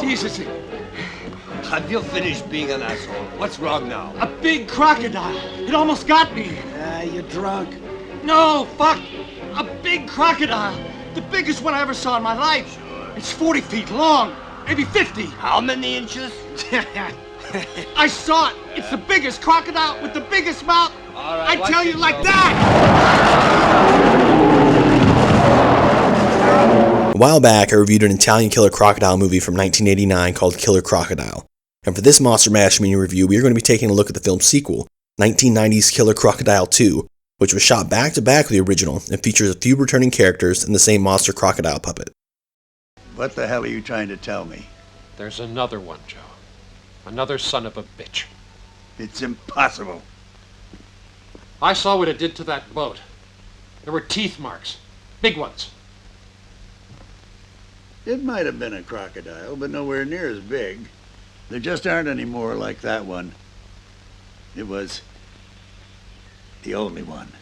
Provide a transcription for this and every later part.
Jesus. Have you finished being an asshole? What's wrong now? A big crocodile. It almost got me. You're drunk. No, fuck. A big crocodile. The biggest one I ever saw in my life. Sure. It's 40 feet long. Maybe 50. How many inches? I saw it. It's the biggest crocodile with the biggest mouth. All right, I tell you like that. A while back, I reviewed an Italian killer crocodile movie from 1989 called Killer Crocodile. And for this Monster Mash mini review, we are going to be taking a look at the film's sequel, 1990's Killer Crocodile 2, which was shot back-to-back with the original and features a few returning characters and the same monster crocodile puppet. What the hell are you trying to tell me? There's another one, Joe. Another son of a bitch. It's impossible. I saw what it did to that boat. There were teeth marks. Big ones. It might have been a crocodile, but nowhere near as big. There just aren't any more like that one. It was the only one.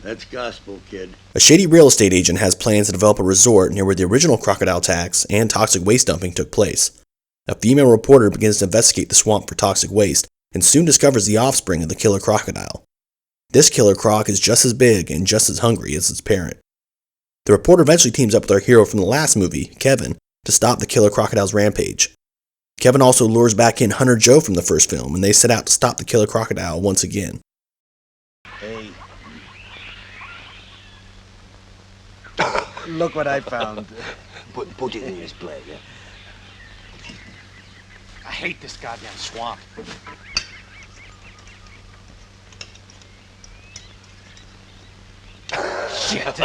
That's gospel, kid. A shady real estate agent has plans to develop a resort near where the original crocodile attacks and toxic waste dumping took place. A female reporter begins to investigate the swamp for toxic waste and soon discovers the offspring of the killer crocodile. This killer croc is just as big and just as hungry as its parent. The reporter eventually teams up with our hero from the last movie, Kevin, to stop the killer crocodile's rampage. Kevin also lures back in Hunter Joe from the first film, and they set out to stop the killer crocodile once again. Hey. Look what I found. Put it in this plate, yeah? I hate this goddamn swamp. Shit.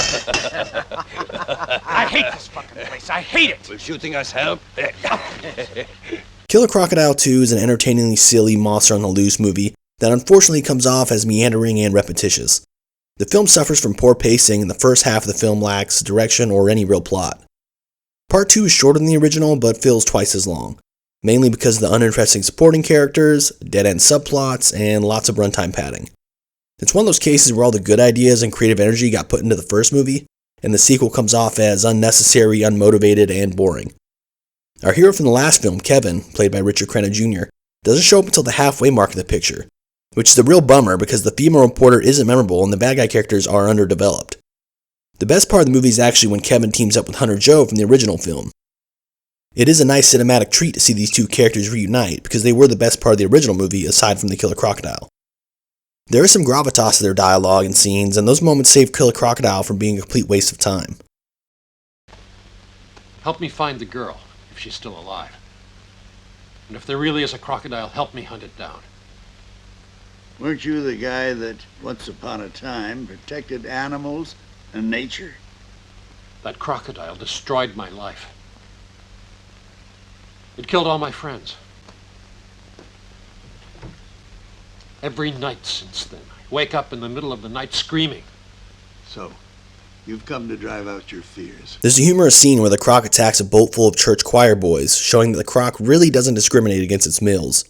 I hate this fucking place. I hate it. Will shooting us help? Killer Crocodile 2 is an entertainingly silly monster on the loose movie that unfortunately comes off as meandering and repetitious. The film suffers from poor pacing and the first half of the film lacks direction or any real plot. Part 2 is shorter than the original but feels twice as long, mainly because of the uninteresting supporting characters, dead-end subplots, and lots of runtime padding. It's one of those cases where all the good ideas and creative energy got put into the first movie, and the sequel comes off as unnecessary, unmotivated, and boring. Our hero from the last film, Kevin, played by Richard Crenna Jr., doesn't show up until the halfway mark of the picture, which is a real bummer because the female reporter isn't memorable and the bad guy characters are underdeveloped. The best part of the movie is actually when Kevin teams up with Hunter Joe from the original film. It is a nice cinematic treat to see these two characters reunite because they were the best part of the original movie aside from the Killer Crocodile. There is some gravitas to their dialogue and scenes, and those moments save Killer Crocodile from being a complete waste of time. Help me find the girl, if she's still alive. And if there really is a crocodile, help me hunt it down. Weren't you the guy that, once upon a time, protected animals and nature? That crocodile destroyed my life. It killed all my friends. Every night since then, I wake up in the middle of the night screaming. So, you've come to drive out your fears. There's a humorous scene where the croc attacks a boat full of church choir boys, showing that the croc really doesn't discriminate against its males.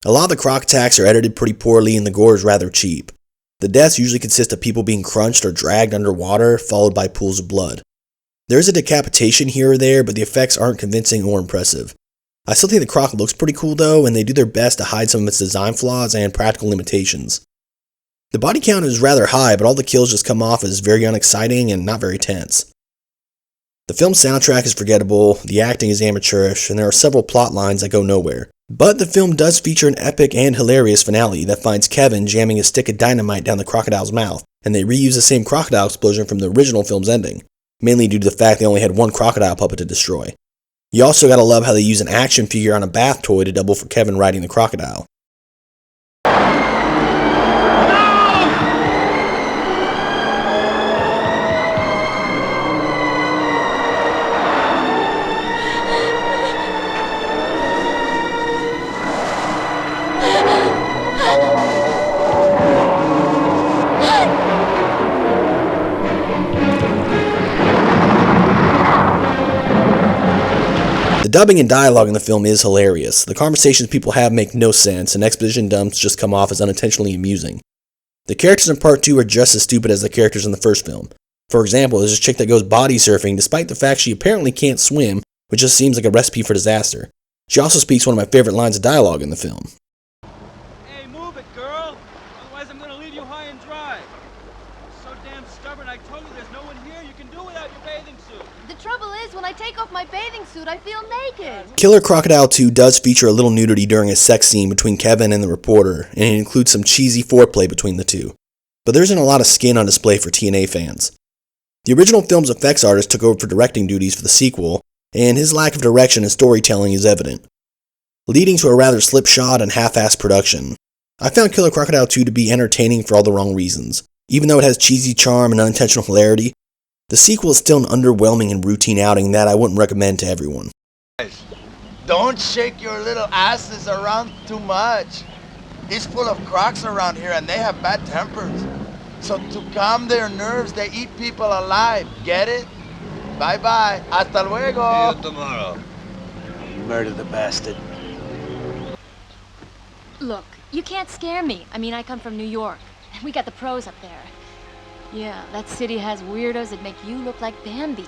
A lot of the croc attacks are edited pretty poorly and the gore is rather cheap. The deaths usually consist of people being crunched or dragged underwater, followed by pools of blood. There is a decapitation here or there, but the effects aren't convincing or impressive. I still think the croc looks pretty cool though, and they do their best to hide some of its design flaws and practical limitations. The body count is rather high, but all the kills just come off as very unexciting and not very tense. The film's soundtrack is forgettable, the acting is amateurish, and there are several plot lines that go nowhere. But the film does feature an epic and hilarious finale that finds Kevin jamming a stick of dynamite down the crocodile's mouth, and they reuse the same crocodile explosion from the original film's ending, mainly due to the fact they only had one crocodile puppet to destroy. You also gotta love how they use an action figure on a bath toy to double for Kevin riding the crocodile. The dubbing and dialogue in the film is hilarious. The conversations people have make no sense, and exposition dumps just come off as unintentionally amusing. The characters in part 2 are just as stupid as the characters in the first film. For example, there's this chick that goes body surfing despite the fact she apparently can't swim, which just seems like a recipe for disaster. She also speaks one of my favorite lines of dialogue in the film. Hey, move it, girl! Otherwise I'm gonna leave you high and dry. You're so damn stubborn, I told you there's no one here you can do without your bathing suit. The trouble is, when I take off my bathing suit, I feel naked. Killer Crocodile 2 does feature a little nudity during a sex scene between Kevin and the reporter, and it includes some cheesy foreplay between the two. But there isn't a lot of skin on display for TNA fans. The original film's effects artist took over for directing duties for the sequel, and his lack of direction and storytelling is evident, leading to a rather slipshod and half-assed production. I found Killer Crocodile 2 to be entertaining for all the wrong reasons. Even though it has cheesy charm and unintentional hilarity, the sequel is still an underwhelming and routine outing that I wouldn't recommend to everyone. Don't shake your little asses around too much. It's full of crocs around here and they have bad tempers. So to calm their nerves, they eat people alive. Get it? Bye-bye. Hasta luego. See you tomorrow. Murder the bastard. Look, you can't scare me. I mean, I come from New York. We got the pros up there. Yeah, that city has weirdos that make you look like Bambi.